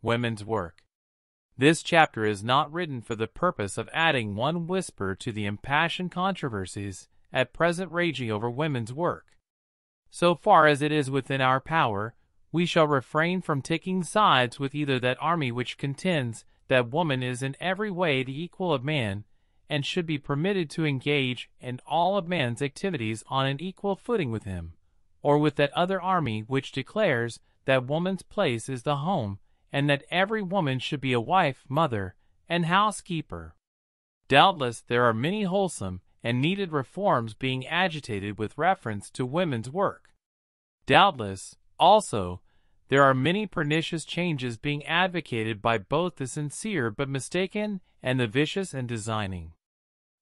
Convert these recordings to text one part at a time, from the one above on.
Women's work. This chapter is not written for the purpose of adding one whisper to the impassioned controversies at present raging over women's work. So far as it is within our power, we shall refrain from taking sides with either that army which contends that woman is in every way the equal of man, and should be permitted to engage in all of man's activities on an equal footing with him, or with that other army which declares that woman's place is the home, and that every woman should be a wife, mother, and housekeeper. Doubtless there are many wholesome and needed reforms being agitated with reference to women's work. Doubtless, also, there are many pernicious changes being advocated by both the sincere but mistaken and the vicious and designing.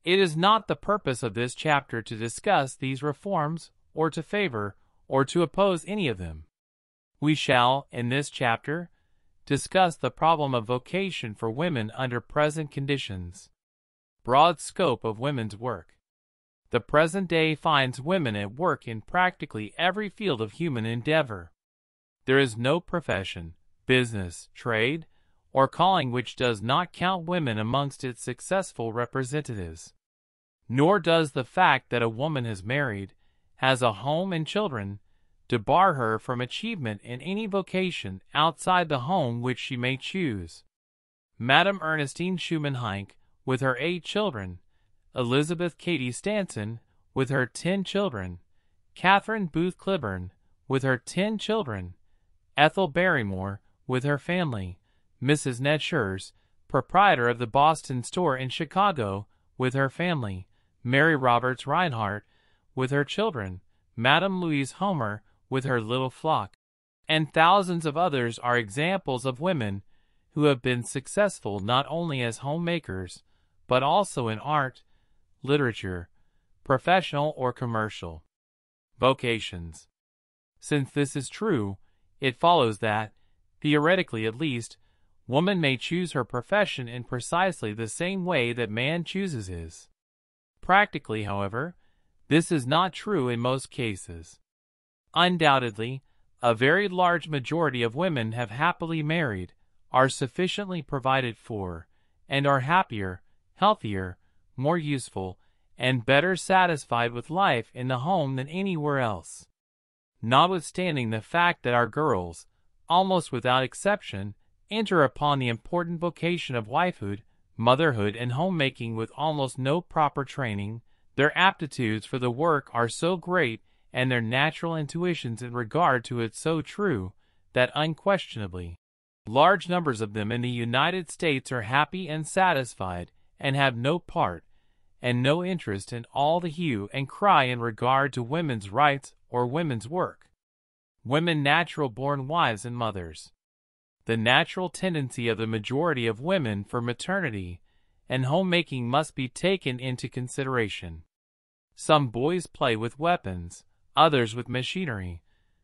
It is not the purpose of this chapter to discuss these reforms, or to favor, or to oppose any of them. We shall, in this chapter, discuss the problem of vocation for women under present conditions. Broad scope of women's work. The present day finds women at work in practically every field of human endeavor. There is no profession, business, trade, or calling which does not count women amongst its successful representatives. Nor does the fact that a woman is married, has a home and children, debar her from achievement in any vocation outside the home which she may choose. Madame Ernestine Schumann Heink, with her 8 children, Elizabeth Cady Stanton, with her 10 children, Catherine Booth Cliburn, with her 10 children, Ethel Barrymore, with her family, Mrs. Ned Schurz, proprietor of the Boston store in Chicago, with her family, Mary Roberts Reinhardt, with her children, Madame Louise Homer, with her little flock, and thousands of others are examples of women who have been successful not only as homemakers, but also in art, literature, professional or commercial vocations. Since this is true, it follows that, theoretically at least, woman may choose her profession in precisely the same way that man chooses his. Practically, however, this is not true in most cases. Undoubtedly, a very large majority of women have happily married, are sufficiently provided for, and are happier, healthier, more useful, and better satisfied with life in the home than anywhere else. Notwithstanding the fact that our girls, almost without exception, enter upon the important vocation of wifehood, motherhood, and homemaking with almost no proper training, their aptitudes for the work are so great and their natural intuitions in regard to it so true, that unquestionably, large numbers of them in the United States are happy and satisfied, and have no part and no interest in all the hue and cry in regard to women's rights or women's work. Women natural-born wives and mothers. The natural tendency of the majority of women for maternity and homemaking must be taken into consideration. Some boys play with weapons, others with machinery.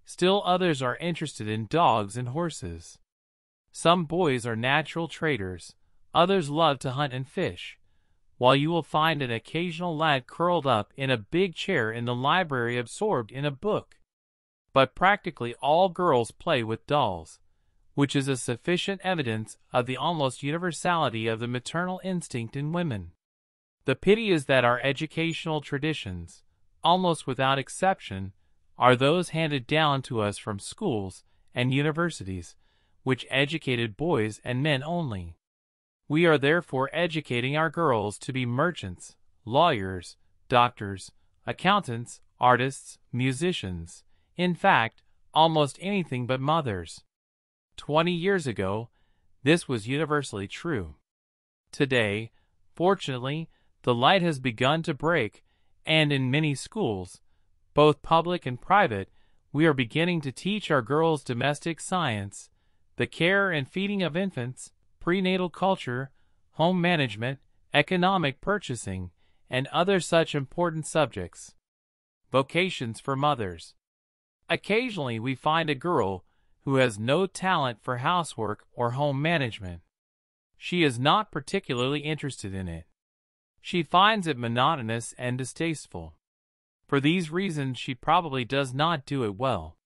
Still others are interested in dogs and horses. Some boys are natural traders, others love to hunt and fish, while you will find an occasional lad curled up in a big chair in the library absorbed in a book. But practically all girls play with dolls, which is a sufficient evidence of the almost universality of the maternal instinct in women. The pity is that our educational traditions, almost without exception, are those handed down to us from schools and universities, which educated boys and men only. We are therefore educating our girls to be merchants, lawyers, doctors, accountants, artists, musicians, in fact, almost anything but mothers. 20 years ago, this was universally true. Today, fortunately, the light has begun to break, and in many schools, both public and private, we are beginning to teach our girls domestic science, the care and feeding of infants, prenatal culture, home management, economic purchasing, and other such important subjects. Vocations for mothers. Occasionally we find a girl who has no talent for housework or home management. She is not particularly interested in it. She finds it monotonous and distasteful. For these reasons she probably does not do it well.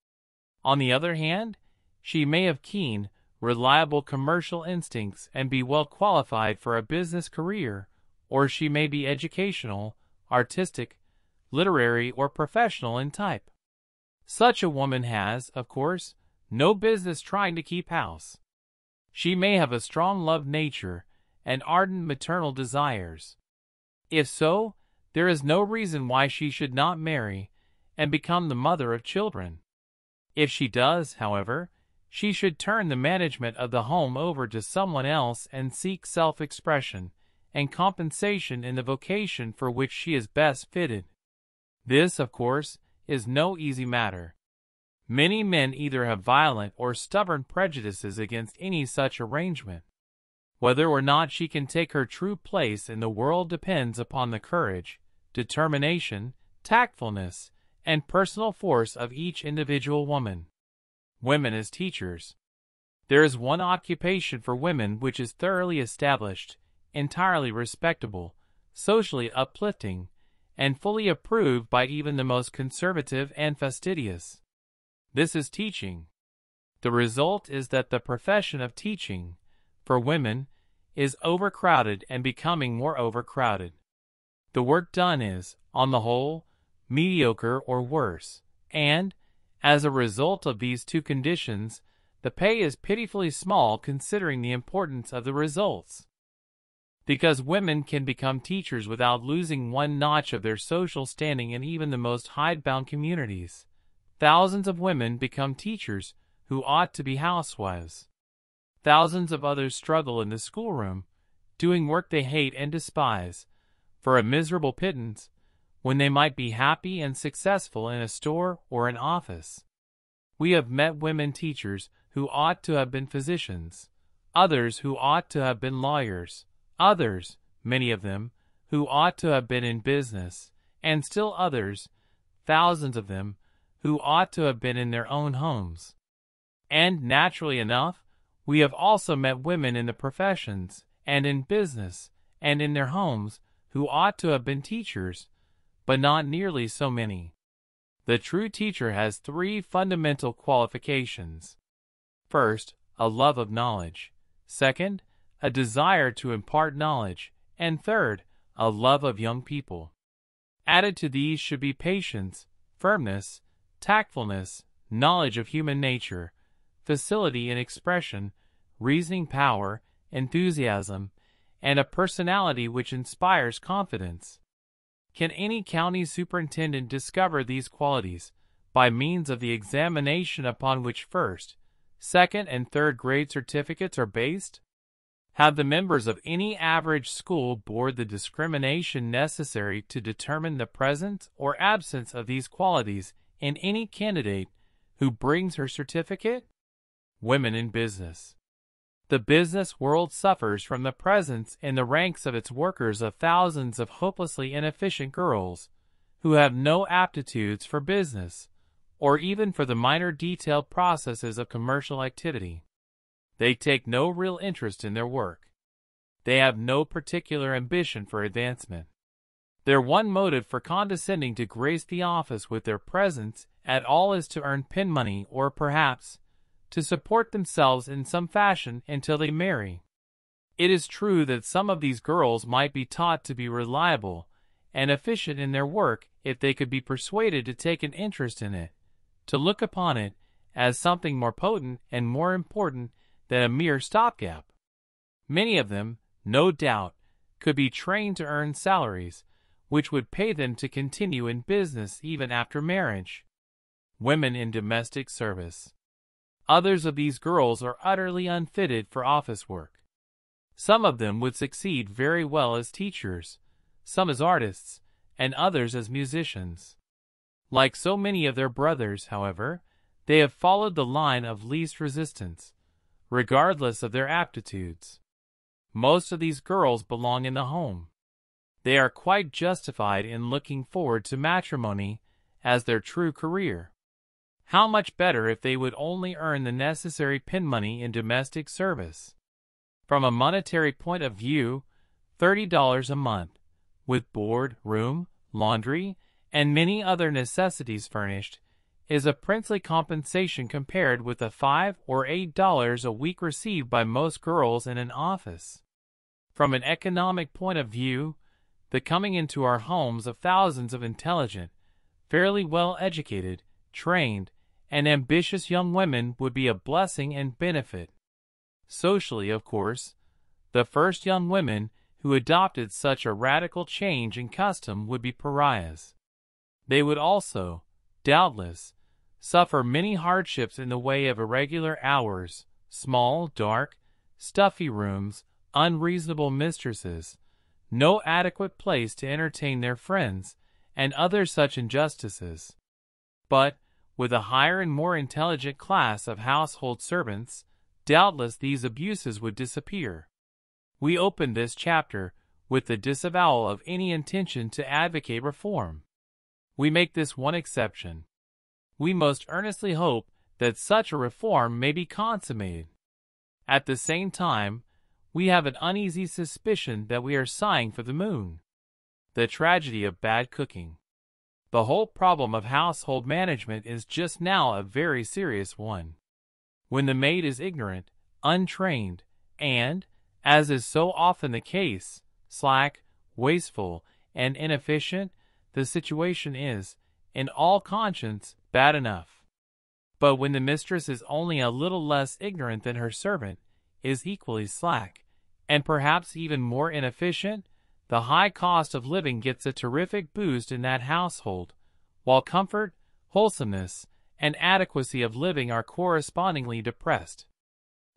On the other hand, she may have keen, reliable commercial instincts and be well qualified for a business career, or she may be educational, artistic, literary, or professional in type. Such a woman has, of course, no business trying to keep house. She may have a strong love nature and ardent maternal desires. If so, there is no reason why she should not marry and become the mother of children. If she does, however, she should turn the management of the home over to someone else and seek self-expression and compensation in the vocation for which she is best fitted. This, of course, is no easy matter. Many men either have violent or stubborn prejudices against any such arrangement. Whether or not she can take her true place in the world depends upon the courage, determination, tactfulness, and personal force of each individual woman. Women as teachers. There is one occupation for women which is thoroughly established, entirely respectable, socially uplifting, and fully approved by even the most conservative and fastidious. This is teaching. The result is that the profession of teaching, for women, is overcrowded and becoming more overcrowded. The work done is, on the whole, mediocre or worse, and, as a result of these two conditions, the pay is pitifully small considering the importance of the results. Because women can become teachers without losing one notch of their social standing in even the most hidebound communities, thousands of women become teachers who ought to be housewives. Thousands of others struggle in the schoolroom, doing work they hate and despise, for a miserable pittance, when they might be happy and successful in a store or an office. We have met women teachers who ought to have been physicians, others who ought to have been lawyers, others, many of them, who ought to have been in business, and still others, thousands of them, who ought to have been in their own homes. And, naturally enough, we have also met women in the professions, and in business, and in their homes, who ought to have been teachers, but not nearly so many. The true teacher has three fundamental qualifications. First, a love of knowledge. Second, a desire to impart knowledge. And third, a love of young people. Added to these should be patience, firmness, tactfulness, knowledge of human nature, facility in expression, reasoning power, enthusiasm, and a personality which inspires confidence. Can any county superintendent discover these qualities by means of the examination upon which first, second, and third grade certificates are based? Have the members of any average school board the discrimination necessary to determine the presence or absence of these qualities in any candidate who brings her certificate? Women in business. The business world suffers from the presence in the ranks of its workers of thousands of hopelessly inefficient girls who have no aptitudes for business, or even for the minor detailed processes of commercial activity. They take no real interest in their work. They have no particular ambition for advancement. Their one motive for condescending to grace the office with their presence at all is to earn pin money, or perhaps to support themselves in some fashion until they marry. It is true that some of these girls might be taught to be reliable and efficient in their work if they could be persuaded to take an interest in it, to look upon it as something more potent and more important than a mere stopgap. Many of them, no doubt, could be trained to earn salaries which would pay them to continue in business even after marriage. Women in domestic service. Others of these girls are utterly unfitted for office work. Some of them would succeed very well as teachers, some as artists, and others as musicians. Like so many of their brothers, however, they have followed the line of least resistance, regardless of their aptitudes. Most of these girls belong in the home. They are quite justified in looking forward to matrimony as their true career. How much better if they would only earn the necessary pin money in domestic service. From a monetary point of view, $30 a month, with board, room, laundry, and many other necessities furnished, is a princely compensation compared with the $5 or $8 a week received by most girls in an office. From an economic point of view, the coming into our homes of thousands of intelligent, fairly well-educated, trained, and ambitious young women would be a blessing and benefit. Socially, of course, the first young women who adopted such a radical change in custom would be pariahs. They would also, doubtless, suffer many hardships in the way of irregular hours, small, dark, stuffy rooms, unreasonable mistresses, no adequate place to entertain their friends, and other such injustices. But, with a higher and more intelligent class of household servants, doubtless these abuses would disappear. We opened this chapter with the disavowal of any intention to advocate reform. We make this one exception. We most earnestly hope that such a reform may be consummated. At the same time, we have an uneasy suspicion that we are sighing for the moon. The tragedy of bad cooking. The whole problem of household management is just now a very serious one. When the maid is ignorant, untrained, and, as is so often the case, slack, wasteful, and inefficient, the situation is, in all conscience, bad enough. But when the mistress is only a little less ignorant than her servant, is equally slack, and perhaps even more inefficient, the high cost of living gets a terrific boost in that household, while comfort, wholesomeness, and adequacy of living are correspondingly depressed.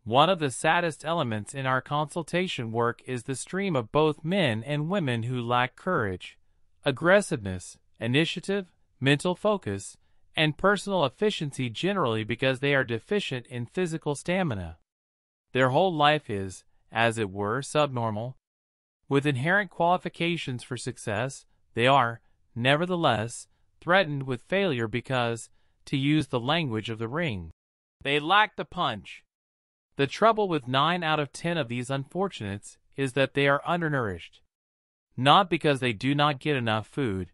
One of the saddest elements in our consultation work is the stream of both men and women who lack courage, aggressiveness, initiative, mental focus, and personal efficiency generally because they are deficient in physical stamina. Their whole life is, as it were, subnormal. With inherent qualifications for success, they are, nevertheless, threatened with failure because, to use the language of the ring, they lack the punch. The trouble with 9 out of 10 of these unfortunates is that they are undernourished. Not because they do not get enough food,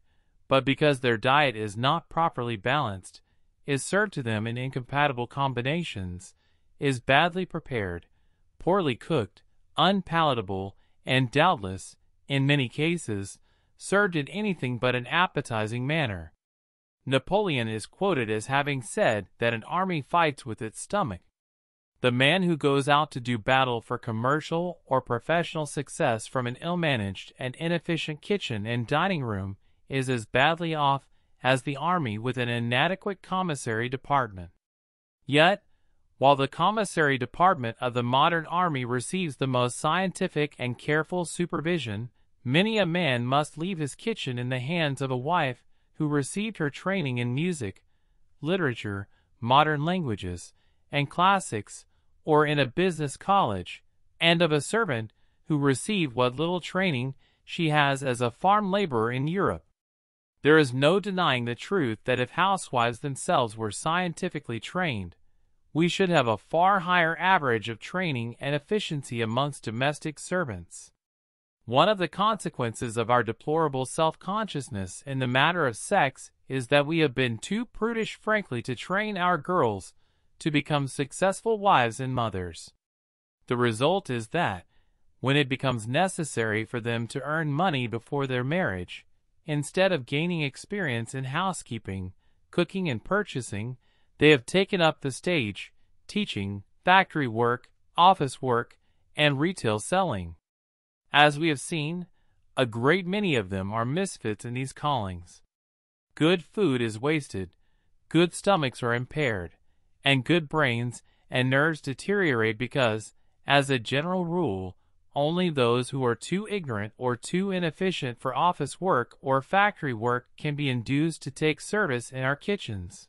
but because their diet is not properly balanced, is served to them in incompatible combinations, is badly prepared, poorly cooked, unpalatable, and doubtless, in many cases, served in anything but an appetizing manner. Napoleon is quoted as having said that an army fights with its stomach. The man who goes out to do battle for commercial or professional success from an ill-managed and inefficient kitchen and dining room is as badly off as the army with an inadequate commissary department. Yet, while the commissary department of the modern army receives the most scientific and careful supervision, many a man must leave his kitchen in the hands of a wife who received her training in music, literature, modern languages, and classics, or in a business college, and of a servant who received what little training she has as a farm laborer in Europe. There is no denying the truth that if housewives themselves were scientifically trained, we should have a far higher average of training and efficiency amongst domestic servants. One of the consequences of our deplorable self-consciousness in the matter of sex is that we have been too prudish frankly to train our girls to become successful wives and mothers. The result is that, when it becomes necessary for them to earn money before their marriage, instead of gaining experience in housekeeping, cooking, and purchasing, they have taken up the stage, teaching, factory work, office work, and retail selling. As we have seen, a great many of them are misfits in these callings. Good food is wasted, good stomachs are impaired, and good brains and nerves deteriorate because, as a general rule, only those who are too ignorant or too inefficient for office work or factory work can be induced to take service in our kitchens.